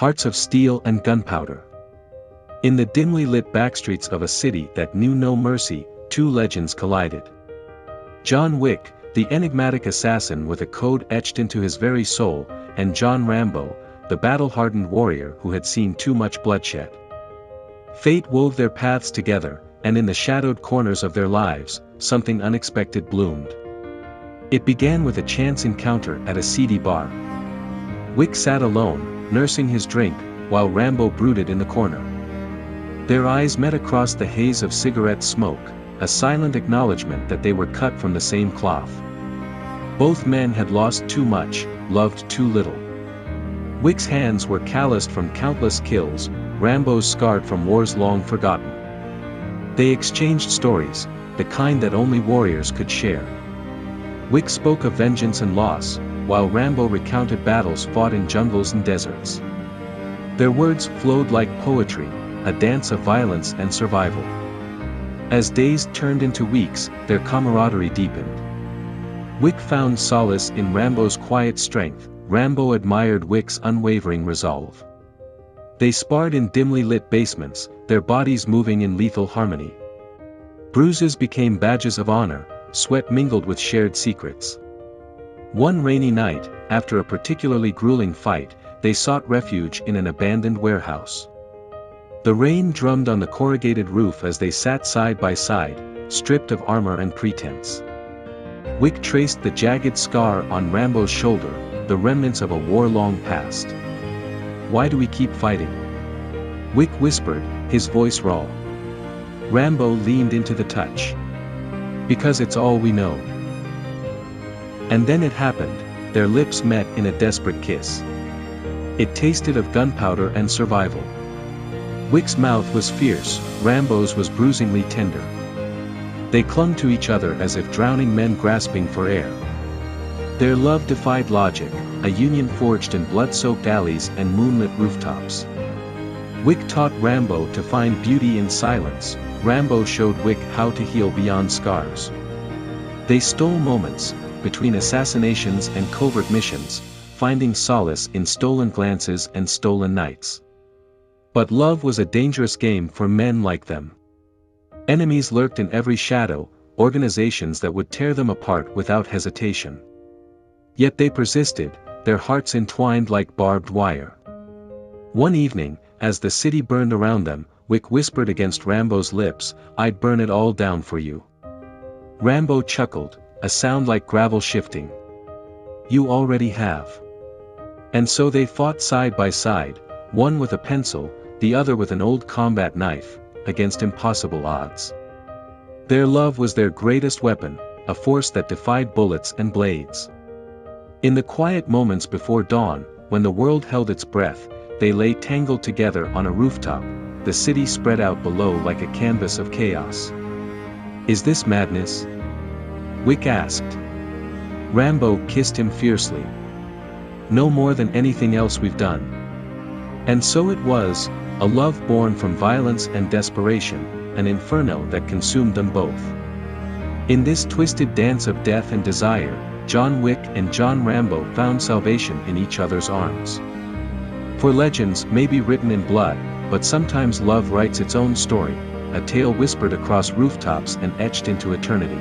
hearts of steel and gunpowder. In the dimly lit backstreets of a city that knew no mercy, two legends collided. John Wick, the enigmatic assassin with a code etched into his very soul, and John Rambo, the battle-hardened warrior who had seen too much bloodshed. Fate wove their paths together, and in the shadowed corners of their lives, something unexpected bloomed. It began with a chance encounter at a seedy bar. Wick sat alone, nursing his drink, while Rambo brooded in the corner. Their eyes met across the haze of cigarette smoke, a silent acknowledgement that they were cut from the same cloth. Both men had lost too much, loved too little. Wick's hands were calloused from countless kills, Rambo's scarred from wars long forgotten. They exchanged stories, the kind that only warriors could share. Wick spoke of vengeance and loss, while Rambo recounted battles fought in jungles and deserts. Their words flowed like poetry, a dance of violence and survival. As days turned into weeks, their camaraderie deepened. Wick found solace in Rambo's quiet strength, Rambo admired Wick's unwavering resolve. They sparred in dimly lit basements, their bodies moving in lethal harmony. Bruises became badges of honor, sweat mingled with shared secrets. One rainy night, after a particularly grueling fight, they sought refuge in an abandoned warehouse. The rain drummed on the corrugated roof as they sat side by side, stripped of armor and pretense. Wick traced the jagged scar on Rambo's shoulder, the remnants of a war long past. "Why do we keep fighting?" Wick whispered, his voice raw. Rambo leaned into the touch. "Because it's all we know." And then it happened, their lips met in a desperate kiss. It tasted of gunpowder and survival. Wick's mouth was fierce, Rambo's was bruisingly tender. They clung to each other as if drowning men grasping for air. Their love defied logic, a union forged in blood-soaked alleys and moonlit rooftops. Wick taught Rambo to find beauty in silence, Rambo showed Wick how to heal beyond scars. They stole moments, between assassinations and covert missions, finding solace in stolen glances and stolen nights. But love was a dangerous game for men like them. Enemies lurked in every shadow, organizations that would tear them apart without hesitation. Yet they persisted, their hearts entwined like barbed wire. One evening, as the city burned around them, Wick whispered against Rambo's lips, "I'd burn it all down for you." Rambo chuckled, a sound like gravel shifting. "You already have." And so they fought side by side, one with a pencil, the other with an old combat knife, against impossible odds. Their love was their greatest weapon, a force that defied bullets and blades. In the quiet moments before dawn, when the world held its breath, they lay tangled together on a rooftop, the city spread out below like a canvas of chaos. "Is this madness?" Wick asked. Rambo kissed him fiercely. "No more than anything else we've done." And so it was, a love born from violence and desperation, an inferno that consumed them both. In this twisted dance of death and desire, John Wick and John Rambo found salvation in each other's arms. For legends may be written in blood, but sometimes love writes its own story, a tale whispered across rooftops and etched into eternity.